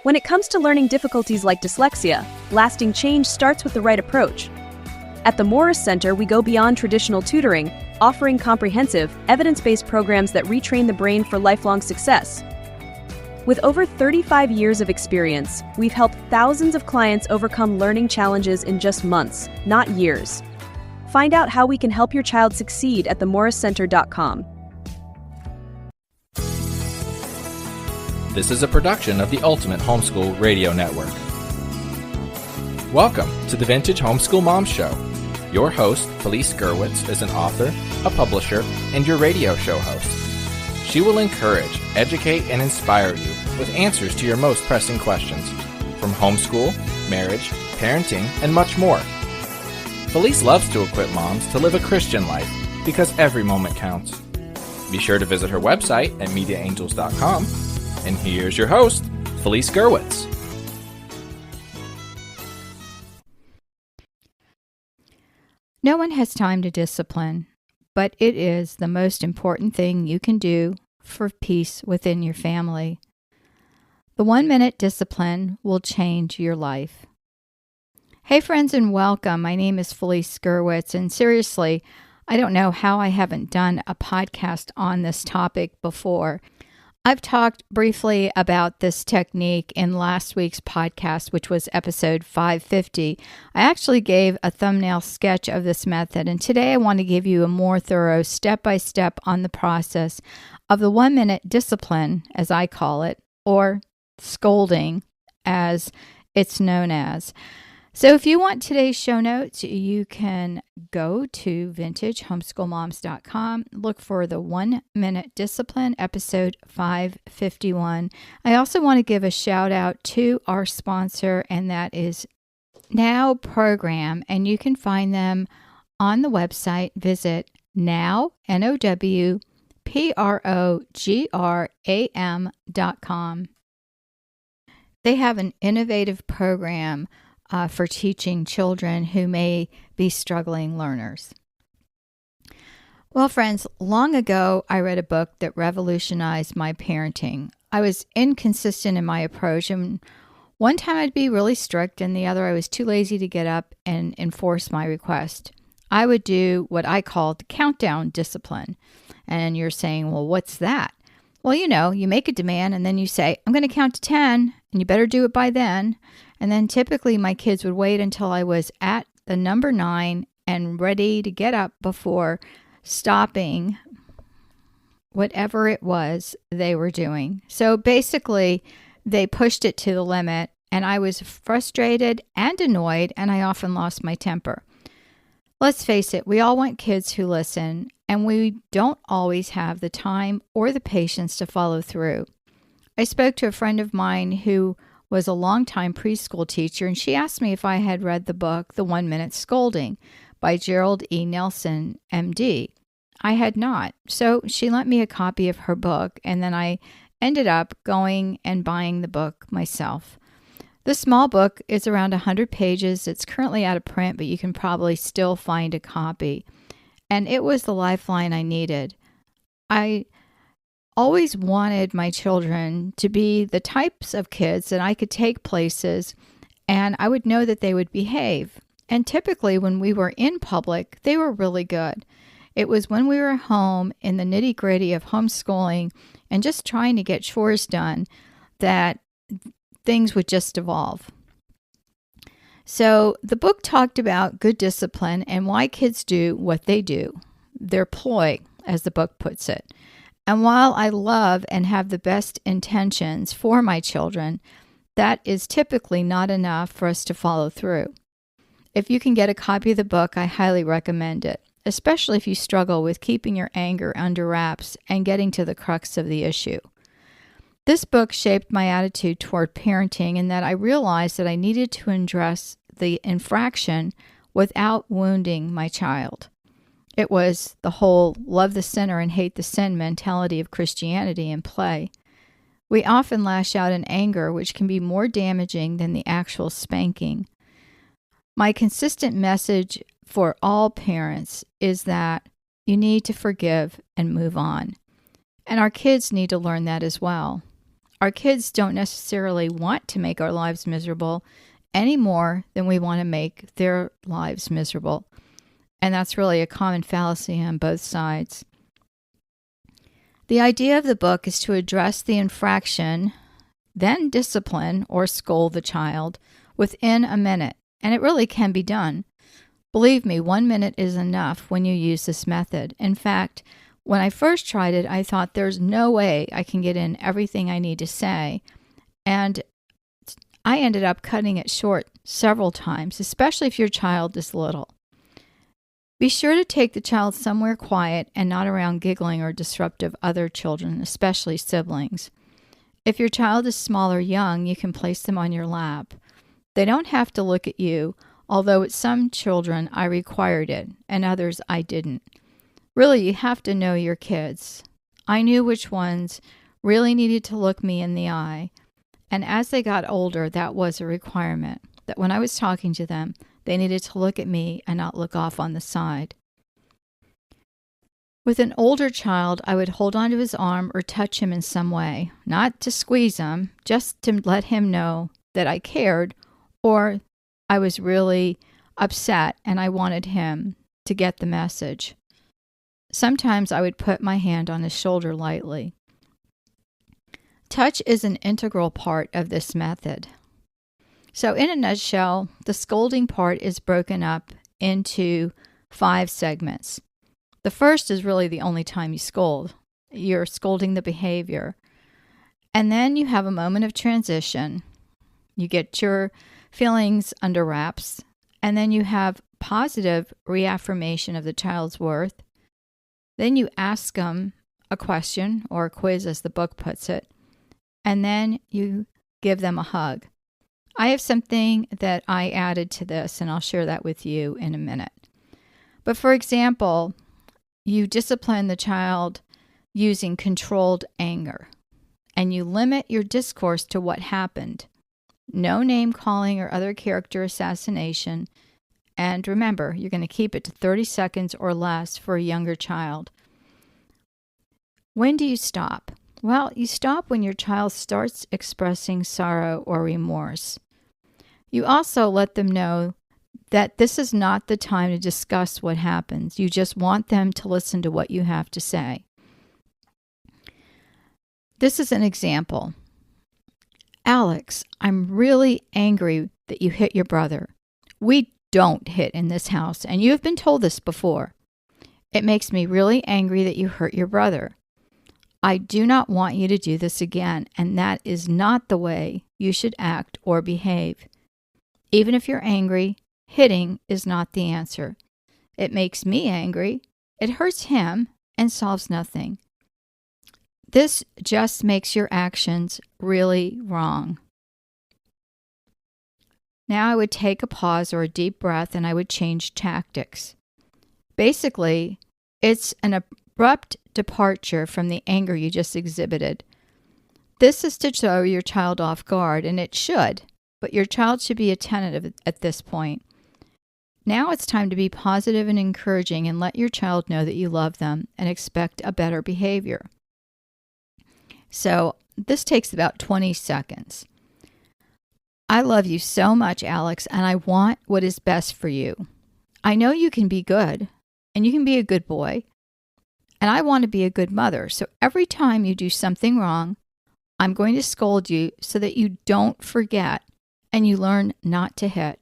When it comes to learning difficulties like dyslexia, lasting change starts with the right approach. At the Morris Center, we go beyond traditional tutoring, offering comprehensive, evidence-based programs that retrain the brain for lifelong success. With over 35 years of experience, we've helped thousands of clients overcome learning challenges in just months, not years. Find out how we can help your child succeed at themorriscenter.com. This is a production of the Ultimate Homeschool Radio Network. Welcome to the Vintage Homeschool Mom Show. Your host, Felice Gerwitz, is an author, a publisher, and your radio show host. She will encourage, educate, and inspire you with answers to your most pressing questions from homeschool, marriage, parenting, and much more. Felice loves to equip moms to live a Christian life because every moment counts. Be sure to visit her website at mediaangels.com. And here's your host, Felice Gerwitz. No one has time to discipline, but it is the most important thing you can do for peace within your family. The 1-minute discipline will change your life. Hey friends, and welcome. My name is Felice Gerwitz, and seriously, I don't know how I haven't done a podcast on this topic before. I've talked briefly about this technique in last week's podcast, which was episode 550. I actually gave a thumbnail sketch of this method, and today I want to give you a more thorough step-by-step on the process of the 1-minute discipline, as I call it, or scolding, as it's known as. So if you want today's show notes, you can go to vintagehomeschoolmoms.com, look for the 1-minute discipline, episode 551. I also want to give a shout out to our sponsor, and that is Now Program, and you can find them on the website. Visit now, NOWPROGRAM.com. They have an innovative program for teaching children who may be struggling learners. Well, friends, long ago, I read a book that revolutionized my parenting. I was inconsistent in my approach, and one time I'd be really strict, and the other I was too lazy to get up and enforce my request. I would do what I called the countdown discipline. And you're saying, well, what's that? Well, you make a demand, and then you say, I'm going to count to 10, and you better do it by then. And then typically my kids would wait until I was at the number 9 and ready to get up before stopping whatever it was they were doing. So basically, they pushed it to the limit, and I was frustrated and annoyed, and I often lost my temper. Let's face it, we all want kids who listen, and we don't always have the time or the patience to follow through. I spoke to a friend of mine who was a longtime preschool teacher, and she asked me if I had read the book, The 1-Minute Scolding by Gerald E. Nelson, MD. I had not, so she lent me a copy of her book, and then I ended up going and buying the book myself. This small book is around 100 pages. It's currently out of print, but you can probably still find a copy. And it was the lifeline I needed. I always wanted my children to be the types of kids that I could take places and I would know that they would behave. And typically when we were in public, they were really good. It was when we were home in the nitty-gritty of homeschooling and just trying to get chores done that things would just evolve. So the book talked about good discipline and why kids do what they do, their ploy, as the book puts it. And while I love and have the best intentions for my children, that is typically not enough for us to follow through. If you can get a copy of the book, I highly recommend it, especially if you struggle with keeping your anger under wraps and getting to the crux of the issue. This book shaped my attitude toward parenting in that I realized that I needed to address the infraction without wounding my child. It was the whole love the sinner and hate the sin mentality of Christianity in play. We often lash out in anger, which can be more damaging than the actual spanking. My consistent message for all parents is that you need to forgive and move on. And our kids need to learn that as well. Our kids don't necessarily want to make our lives miserable any more than we want to make their lives miserable. And that's really a common fallacy on both sides. The idea of the book is to address the infraction, then discipline or scold the child within a minute. And it really can be done. Believe me, 1 minute is enough when you use this method. In fact, when I first tried it, I thought there's no way I can get in everything I need to say. And I ended up cutting it short several times, especially if your child is little. Be sure to take the child somewhere quiet and not around giggling or disruptive other children, especially siblings. If your child is small or young, you can place them on your lap. They don't have to look at you, although with some children I required it, and others I didn't. Really, you have to know your kids. I knew which ones really needed to look me in the eye, and as they got older, that was a requirement, that when I was talking to them, they needed to look at me and not look off on the side. With an older child, I would hold onto his arm or touch him in some way, not to squeeze him, just to let him know that I cared or I was really upset and I wanted him to get the message. Sometimes I would put my hand on his shoulder lightly. Touch is an integral part of this method. So in a nutshell, the scolding part is broken up into 5 segments. The first is really the only time you scold. You're scolding the behavior. And then you have a moment of transition. You get your feelings under wraps. And then you have positive reaffirmation of the child's worth. Then you ask them a question or a quiz, as the book puts it. And then you give them a hug. I have something that I added to this, and I'll share that with you in a minute. But for example, you discipline the child using controlled anger, and you limit your discourse to what happened. No name calling or other character assassination. And remember, you're going to keep it to 30 seconds or less for a younger child. When do you stop? Well, you stop when your child starts expressing sorrow or remorse. You also let them know that this is not the time to discuss what happens. You just want them to listen to what you have to say. This is an example. Alex, I'm really angry that you hit your brother. We don't hit in this house, and you have been told this before. It makes me really angry that you hurt your brother. I do not want you to do this again, and that is not the way you should act or behave. Even if you're angry, hitting is not the answer. It makes me angry, it hurts him, and solves nothing. This just makes your actions really wrong. Now I would take a pause or a deep breath and I would change tactics. Basically, it's an abrupt departure from the anger you just exhibited. This is to throw your child off guard, and it should, but your child should be attentive at this point. Now it's time to be positive and encouraging and let your child know that you love them and expect a better behavior. So this takes about 20 seconds. I love you so much, Alex, and I want what is best for you. I know you can be good, and you can be a good boy, and I want to be a good mother. So every time you do something wrong, I'm going to scold you so that you don't forget and you learn not to hit.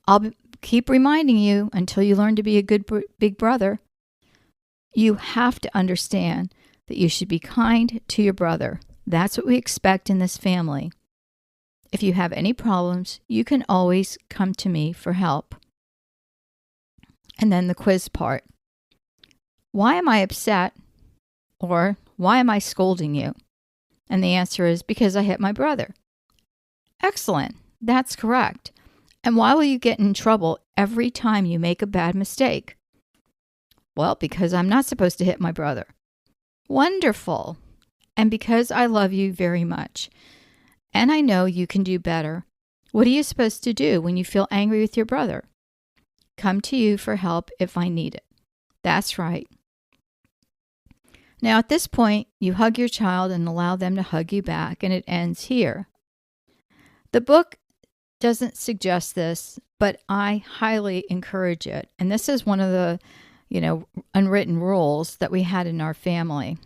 I'll keep reminding you until you learn to be a good big brother. You have to understand that you should be kind to your brother. That's what we expect in this family. If you have any problems, you can always come to me for help. And then the quiz part. Why am I upset? Or why am I scolding you? And the answer is because I hit my brother. Excellent. That's correct. And why will you get in trouble every time you make a bad mistake? Well, because I'm not supposed to hit my brother. Wonderful. And because I love you very much. And I know you can do better. What are you supposed to do when you feel angry with your brother? Come to you for help if I need it. That's right. Now, at this point, you hug your child and allow them to hug you back, and it ends here. The book doesn't suggest this, but I highly encourage it. And this is one of the, unwritten rules that we had in our family.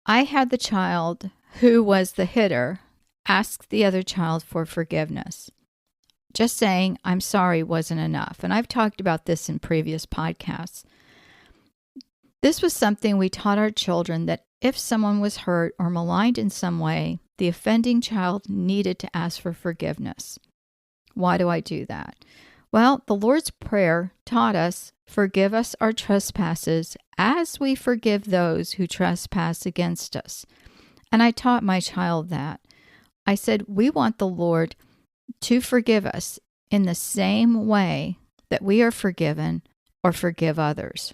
I had the child who was the hitter ask the other child for forgiveness. Just saying, I'm sorry wasn't enough. And I've talked about this in previous podcasts. This was something we taught our children, that if someone was hurt or maligned in some way, the offending child needed to ask for forgiveness. Why do I do that? Well, the Lord's Prayer taught us, forgive us our trespasses as we forgive those who trespass against us. And I taught my child that. I said, we want the Lord to forgive us in the same way that we are forgiven or forgive others.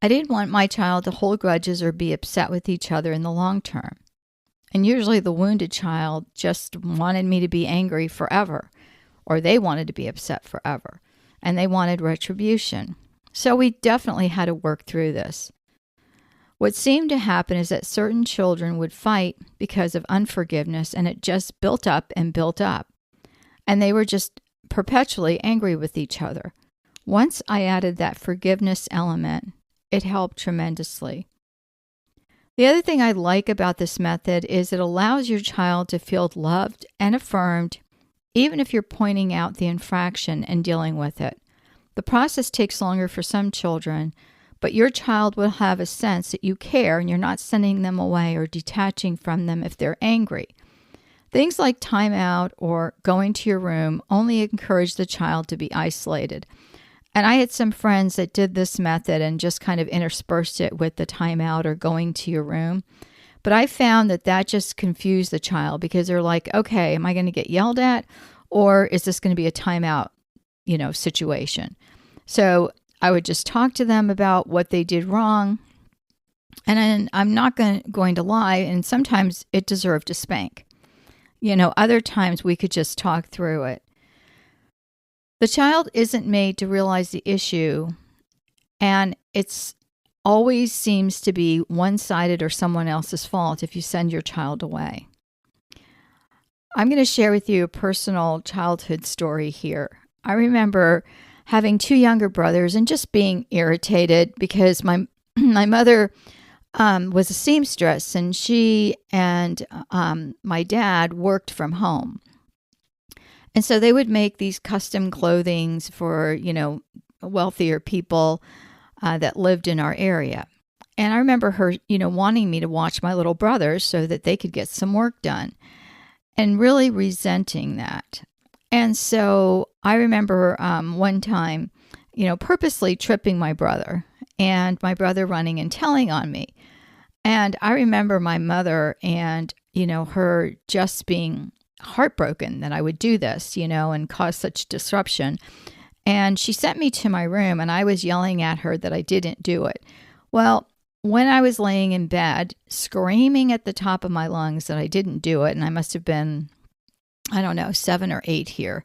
I didn't want my child to hold grudges or be upset with each other in the long term. And usually the wounded child just wanted me to be angry forever, or they wanted to be upset forever, and they wanted retribution. So we definitely had to work through this. What seemed to happen is that certain children would fight because of unforgiveness, and it just built up and built up. And they were just perpetually angry with each other. Once I added that forgiveness element, it helped tremendously. The other thing I like about this method is it allows your child to feel loved and affirmed, even if you're pointing out the infraction and dealing with it. The process takes longer for some children, but your child will have a sense that you care and you're not sending them away or detaching from them if they're angry. Things like timeout or going to your room only encourage the child to be isolated. And I had some friends that did this method and just kind of interspersed it with the timeout or going to your room. But I found that just confused the child, because they're like, okay, am I going to get yelled at, or is this going to be a timeout, situation? So I would just talk to them about what they did wrong. And then I'm not going to lie, and sometimes it deserved a spank. Other times we could just talk through it. The child isn't made to realize the issue, and it's always seems to be one-sided or someone else's fault if you send your child away. I'm going to share with you a personal childhood story here. I remember having two younger brothers and just being irritated because my mother was a seamstress, and she and my dad worked from home. And so they would make these custom clothings for, wealthier people that lived in our area. And I remember her, wanting me to watch my little brothers so that they could get some work done, and really resenting that. And so I remember one time, purposely tripping my brother, and my brother running and telling on me. And I remember my mother and, her just being heartbroken that I would do this, and cause such disruption. And she sent me to my room, and I was yelling at her that I didn't do it. Well, when I was laying in bed, screaming at the top of my lungs that I didn't do it, and I must have been, 7 or 8 here.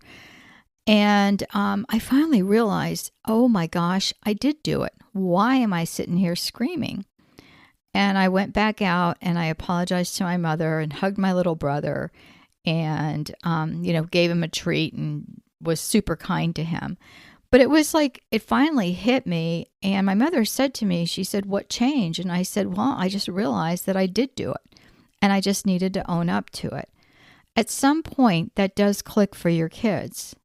And I finally realized, oh my gosh, I did do it. Why am I sitting here screaming? And I went back out and I apologized to my mother and hugged my little brother and, gave him a treat and was super kind to him. But it was like, it finally hit me. And my mother said to me, she said, what changed? And I said, well, I just realized that I did do it. And I just needed to own up to it. At some point, that does click for your kids.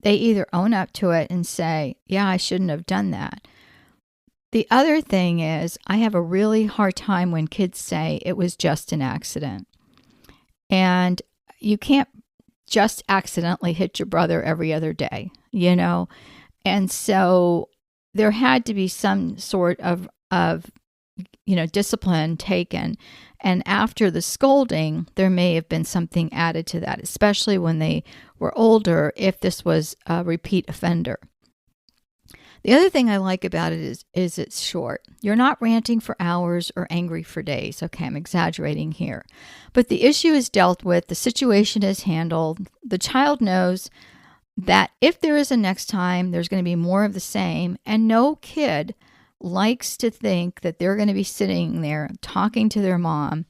They either own up to it and say, yeah, I shouldn't have done that. The other thing is, I have a really hard time when kids say it was just an accident. And you can't just accidentally hit your brother every other day, And so there had to be some sort of discipline taken. And after the scolding, there may have been something added to that, especially when they were older, if this was a repeat offender. The other thing I like about it is it's short. You're not ranting for hours or angry for days. Okay, I'm exaggerating here. But the issue is dealt with, the situation is handled. The child knows that if there is a next time, there's going to be more of the same, and no kid likes to think that they're going to be sitting there talking to their mom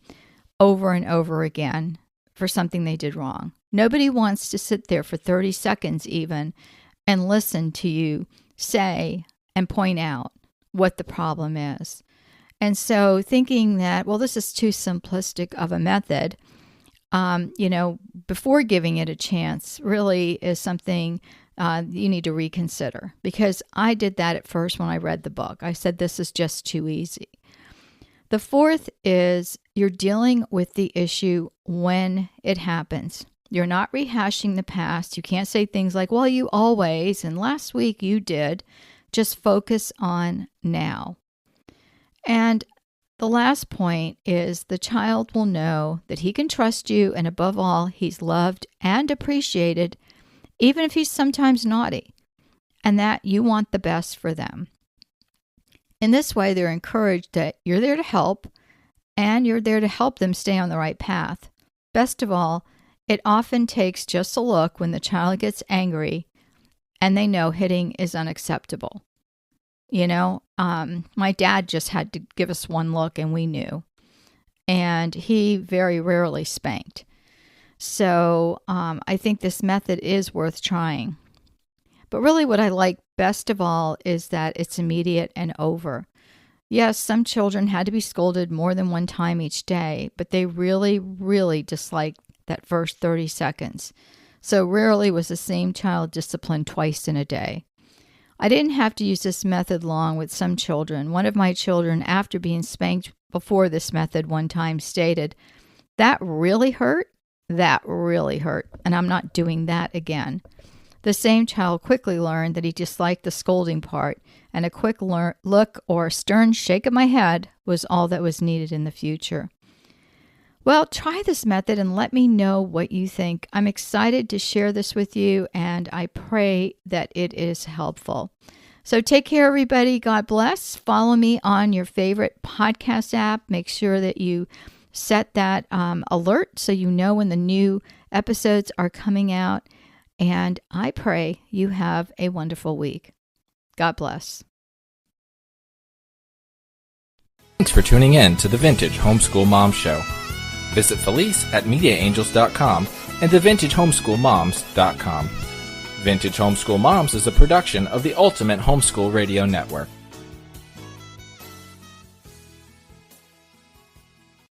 over and over again for something they did wrong. Nobody wants to sit there for 30 seconds even and listen to you say and point out what the problem is. And so thinking that, well, this is too simplistic of a method, before giving it a chance really is something you need to reconsider, because I did that at first when I read the book. I said, this is just too easy. The fourth is you're dealing with the issue when it happens. You're not rehashing the past. You can't say things like, well, you always, and last week you did. Just focus on now. And the last point is the child will know that he can trust you, and above all, he's loved and appreciated, even if he's sometimes naughty, and that you want the best for them. In this way, they're encouraged that you're there to help, and you're there to help them stay on the right path. Best of all, it often takes just a look when the child gets angry, and they know hitting is unacceptable. My dad just had to give us one look and we knew. And he very rarely spanked. So I think this method is worth trying. But really what I like best of all is that it's immediate and over. Yes, some children had to be scolded more than one time each day, but they really, really disliked that first 30 seconds. So rarely was the same child disciplined twice in a day. I didn't have to use this method long with some children. One of my children, after being spanked before this method one time, stated, "That really hurt? That really hurt, and I'm not doing that again." The same child quickly learned that he disliked the scolding part, and a quick look or a stern shake of my head was all that was needed in the future. Well, try this method and let me know what you think. I'm excited to share this with you, and I pray that it is helpful. So take care, everybody. God bless. Follow me on your favorite podcast app. Make sure that you set that alert so you know when the new episodes are coming out. And I pray you have a wonderful week. God bless. Thanks for tuning in to the Vintage Homeschool Mom Show. Visit Felice at MediaAngels.com and TheVintageHomeschoolMoms.com. Vintage Homeschool Moms is a production of the Ultimate Homeschool Radio Network.